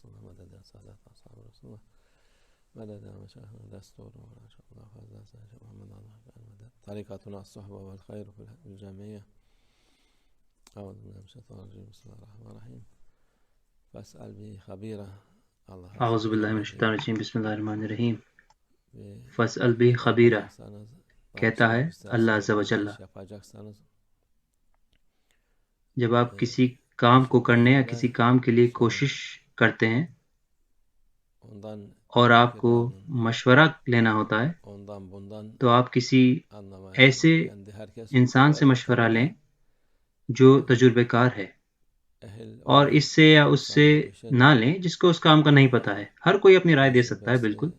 رسول الله مدد سادات أصحاب رسول الله مدد مشايخ دستور ما شاء الله فضل سيد محمد الله طريقتنا الصحبة والخير في الجميع. أعوذ بالله من الشيطان الرجيم بسم الله الرحمن الرحيم. فاسأل به خبيرا. اعوذ باللہ من الشیطان الرجیم بسم اللہ الرحمن الرحیم. فاسأل به خبیرا کہتا ہے اللہ عز و جل، جب آپ کسی کام کو کرنے یا کسی کام کے لیے کوشش کرتے ہیں اور آپ کو مشورہ لینا ہوتا ہے تو آپ کسی ایسے انسان سے مشورہ لیں جو تجربہ کار ہے، اور اس سے یا اس سے نہ لیں جس کو اس کام کا نہیں پتہ ہے. ہر کوئی اپنی رائے دے سکتا ہے بالکل،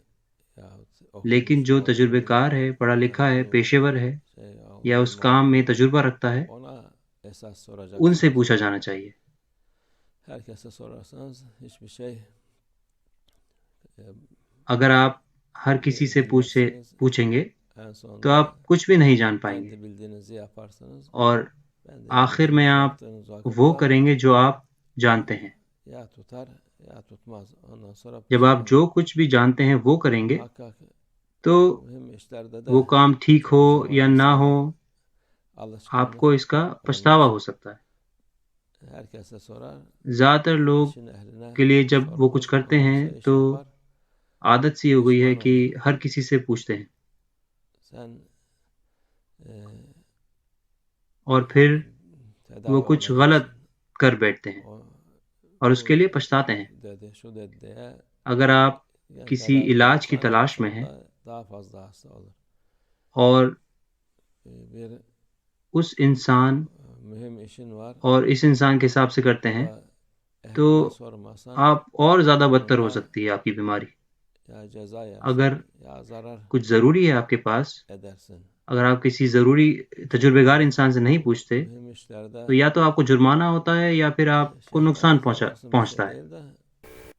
لیکن جو تجربہ کار ہے، پڑھا لکھا ہے، پیشے ور ہے یا اس کام میں تجربہ رکھتا ہے، ان سے پوچھا جانا چاہیے. اگر آپ ہر کسی سے پوچھیں گے تو آپ کچھ بھی نہیں جان پائیں گے، اور آخر میں آپ وہ کریں گے جو آپ جانتے ہیں. جب آپ جو کچھ بھی جانتے ہیں وہ کریں گے تو وہ کام ٹھیک ہو یا نہ ہو آپ کو اس کا پچھتاوا ہو سکتا ہے. زیادہ تر لوگ کے لیے جب وہ کچھ کرتے ہیں تو عادت سی ہو گئی ہے کہ ہر کسی سے پوچھتے ہیں اور پھر وہ کچھ غلط کر بیٹھتے ہیں اور اس کے لیے پچھتاتے ہیں. اگر آپ کسی علاج کی تلاش میں ہیں اور اس انسان کے حساب سے کرتے ہیں تو آپ اور زیادہ بدتر ہو سکتی ہے آپ کی بیماری. اگر کچھ ضروری ہے آپ کے پاس، اگر آپ کسی ضروری تجربہ کار انسان سے نہیں پوچھتے تو یا تو آپ کو جرمانہ ہوتا ہے یا پھر آپ کو نقصان پہنچتا ہے.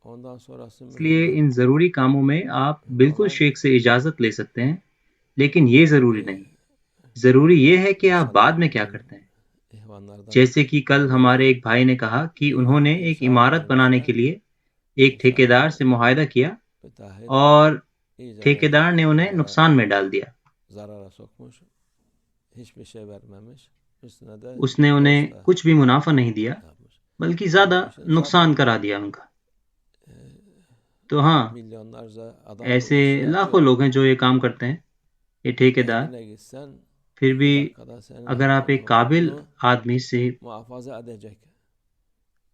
اس لیے ان ضروری کاموں میں آپ بالکل شیخ سے اجازت لے سکتے ہیں، لیکن یہ ضروری نہیں. ضروری یہ ہے کہ آپ بعد میں کیا کرتے ہیں. جیسے کہ کل ہمارے ایک بھائی نے کہا کہ انہوں نے ایک عمارت بنانے کے لیے ایک ٹھیکیدار سے معاہدہ کیا اور ٹھیکیدار نے انہیں نقصان میں ڈال دیا. اس نے انہیں کچھ بھی منافع نہیں دیا بلکہ زیادہ نقصان کرا دیا ان کا. تو ہاں، ایسے لاکھوں لوگ ہیں جو یہ کام کرتے ہیں، یہ ٹھیکیدار. پھر بھی اگر آپ ایک قابل آدمی سے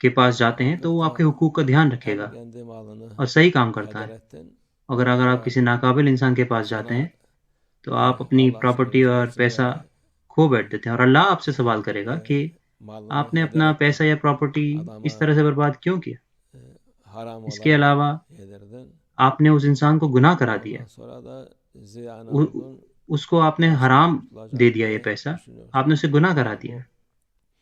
کے پاس جاتے ہیں تو وہ آپ کے حقوق کا دھیان رکھے گا اور صحیح کام کرتا ہے. اگر آپ کسی ناقابل انسان کے پاس جاتے ہیں تو آپ اپنی پراپرٹی اور پیسہ کھو بیٹھ دیتے ہیں، اور اللہ آپ سے سوال کرے گا کہ آپ نے اپنا پیسہ یا پراپرٹی اس طرح سے برباد کیوں کیا. اس کے علاوہ آپ نے اس انسان کو گناہ کرا دیا، اس کو آپ نے حرام دے دیا، یہ پیسہ آپ نے اسے گناہ کرا دیا.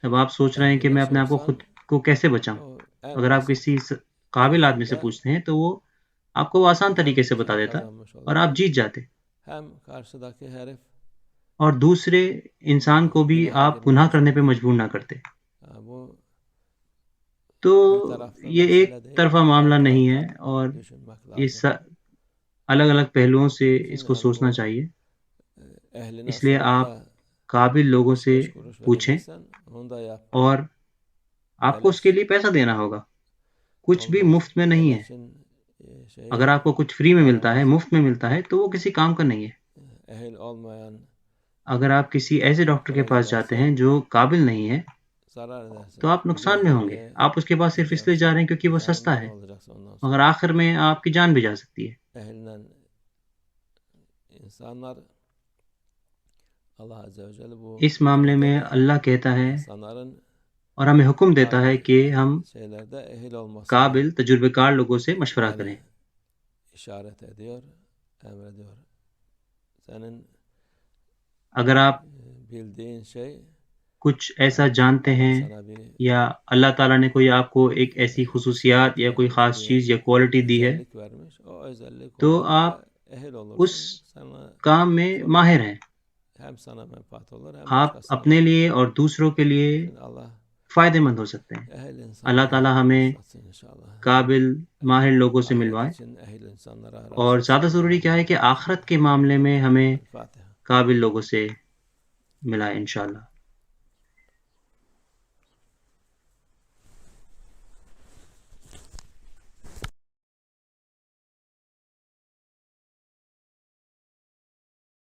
اب آپ سوچ رہے ہیں کہ میں اپنے آپ کو خود کو کیسے بچاؤں. اگر آپ کسی قابل آدمی سے پوچھتے ہیں تو وہ آپ کو آسان طریقے سے بتا دیتا اور آپ جیت جاتے، اور دوسرے انسان کو بھی آپ گناہ کرنے پہ مجبور نہ کرتے. تو یہ ایک طرفہ معاملہ نہیں ہے، اور اس الگ الگ پہلوؤں سے اس کو سوچنا چاہیے. اس لیے آپ قابل لوگوں سے پوچھیں، اور آپ کو اس کے لیے پیسہ دینا ہوگا. کچھ بھی مفت میں نہیں ہے. اگر آپ کو کچھ فری میں ملتا ہے، مفت میں ملتا ہے، تو وہ کسی کام کا نہیں ہے. اگر آپ کسی ایسے ڈاکٹر کے پاس جاتے ہیں جو قابل نہیں ہے تو آپ نقصان میں ہوں گے. آپ اس کے پاس صرف اس لیے جا رہے ہیں کیونکہ وہ سستا ہے، مگر آخر میں آپ کی جان بھی جا سکتی ہے. اس معاملے میں اللہ کہتا ہے اور ہمیں حکم دیتا ہے کہ ہم قابل تجربہ کار لوگوں سے مشورہ کریں. اگر آپ کچھ ایسا جانتے ہیں یا اللہ تعالیٰ نے کوئی آپ کو ایک ایسی خصوصیات یا کوئی خاص چیز یا کوالٹی دی ہے تو آپ اس کام میں ماہر ہیں. آپ اپنے لیے اور دوسروں کے لیے فائدے مند ہو سکتے ہیں۔ اللہ تعالیٰ ہمیں قابل ماہر لوگوں سے ملوائے، اور زیادہ ضروری کیا ہے کہ آخرت کے معاملے میں ہمیں قابل لوگوں سے ملائے انشاءاللہ۔